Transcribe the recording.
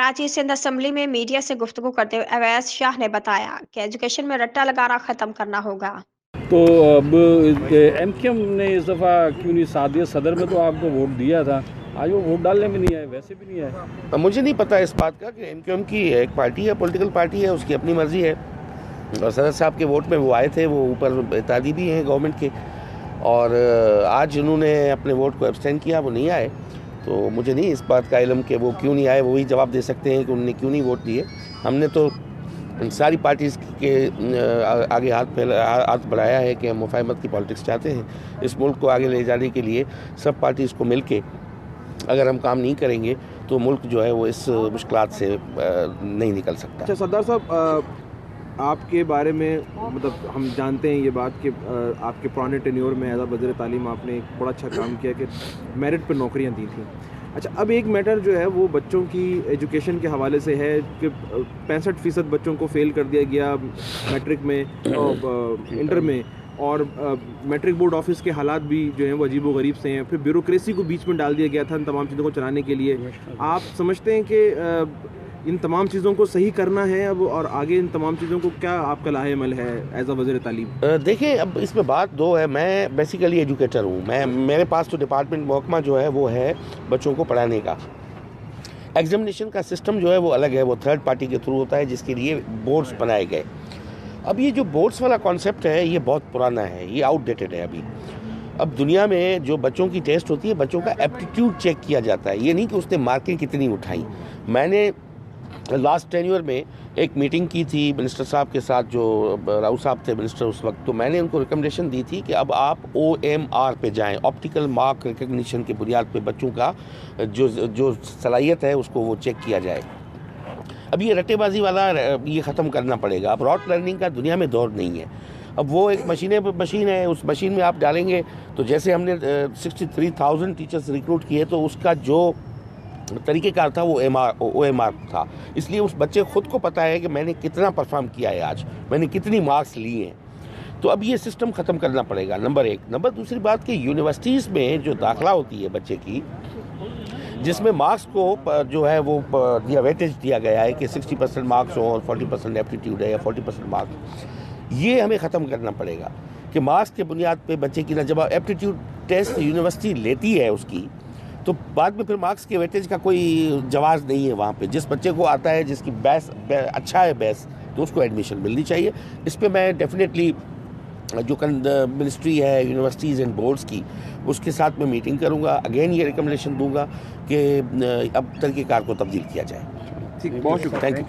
Karachi Sindh assembly में media से गुफ्तगू करते हुए अवैस शाह ने बताया कि एजुकेशन में रट्टा लगाना ख़त्म करना होगा। तो अब एमक्यूएम ने इस दफ़ा क्यों नहीं साथ दिया? सदर में तो आपको वोट दिया था, आज वो वोट डालने में नहीं आए, वैसे भी नहीं आए। मुझे नहीं पता इस बात का कि एमक्यूएम की एक पार्टी है, पॉलिटिकल पार्टी है, उसकी अपनी मर्जी है। और सदर साहब के वोट में वो आए थे, वो ऊपर इत्यादी भी हैं गवर्नमेंट के, और आज उन्होंने अपने वोट को एब्सटेंड किया, वो नहीं आए। तो मुझे नहीं इस बात का इल्म कि वो क्यों नहीं आए, वही जवाब दे सकते हैं कि उन्होंने क्यों नहीं वोट दिए। हमने तो सारी पार्टीज़ के आगे हाथ बढ़ाया है कि हम मुफाहमत की पॉलिटिक्स चाहते हैं। इस मुल्क को आगे ले जाने के लिए सब पार्टीज़ को मिल के अगर हम काम नहीं करेंगे तो मुल्क जो है वो इस मुश्किलात से नहीं निकल सकता। अच्छा सरदार साहब, आपके बारे में मतलब हम जानते हैं ये बात कि आपके पुराने टेन्योर में एज वज़ीर तालीम आपने एक बड़ा अच्छा काम किया कि मेरिट पर नौकरियां दी थी। अच्छा, अब एक मैटर जो है वो बच्चों की एजुकेशन के हवाले से है कि 65% बच्चों को फेल कर दिया गया मैट्रिक में और इंटर में, और मैट्रिक बोर्ड ऑफिस के हालात भी जो हैं वो अजीब व गरीब से हैं। फिर ब्यूरोक्रेसी को बीच में डाल दिया गया था इन तमाम चीज़ों को चलाने के लिए। आप समझते हैं कि इन तमाम चीज़ों को सही करना है अब, और आगे इन तमाम चीज़ों को क्या आपका लाहेमल है एज अ वज़ीर तालीम? देखिए, अब इसमें बात दो है। मैं बेसिकली एजुकेटर हूँ। मेरे पास तो डिपार्टमेंट महकमा जो है वो है बच्चों को पढ़ाने का। एग्जामिनेशन का सिस्टम जो है वो अलग है, वो थर्ड पार्टी के थ्रू होता है, जिसके लिए बोर्ड्स बनाए गए। अब ये जो बोर्ड्स वाला कॉन्सेप्ट है ये बहुत पुराना है, ये आउटडेटेड है अभी। अब दुनिया में जो बच्चों की टेस्ट होती है, बच्चों का एप्टीट्यूड चेक किया जाता है, ये नहीं कि उसने मार्कें कितनी उठाई। मैंने लास्ट टेन्योर में एक मीटिंग की थी मिनिस्टर साहब के साथ, जो राव साहब थे मिनिस्टर उस वक्त। तो मैंने उनको रिकमेंडेशन दी थी कि अब आप OMR पे जाएं, ऑप्टिकल मार्क रिकग्निशन के बुनियाद पे बच्चों का जो सलाहियत है उसको वो चेक किया जाए। अब ये रट्टेबाजी वाला ये ख़त्म करना पड़ेगा। अब रॉट लर्निंग का दुनिया में दौर नहीं है। अब वो एक मशीन है, उस मशीन में आप डालेंगे तो जैसे हमने 63,000 टीचर्स रिक्रूट किए तो उसका जो तरीक़ेकार था वो OMR था। इसलिए उस बच्चे ख़ुद को पता है कि मैंने कितना परफॉर्म किया है, आज मैंने कितनी मार्क्स लिए हैं। तो अब ये सिस्टम ख़त्म करना पड़ेगा, नंबर एक। नंबर दूसरी बात कि यूनिवर्सिटीज़ में जो दाखिला होती है बच्चे की, जिसमें मार्क्स को जो है वो दिया वेटेज दिया गया है कि 60% मार्क्स हो और 40% एप्टीट्यूड है या 40% मार्क्स, ये हमें ख़त्म करना पड़ेगा कि मार्क्स के बुनियाद पे बच्चे की ना, जब एप्टीट्यूड टेस्ट यूनिवर्सिटी लेती है उसकी, तो बाद में फिर मार्क्स के वेटेज का कोई जवाब नहीं है वहाँ पे। जिस बच्चे को आता है, जिसकी अच्छा है बेस, तो उसको एडमिशन मिलनी चाहिए। इस पे मैं डेफिनेटली जो मिनिस्ट्री है यूनिवर्सिटीज़ एंड बोर्ड्स की, उसके साथ मैं मीटिंग करूँगा। अगेन ये रिकमेंडेशन दूंगा कि अब तरीक़ेकार को तब्दील किया जाए। ठीक, बहुत शुक्रिया। Thank you.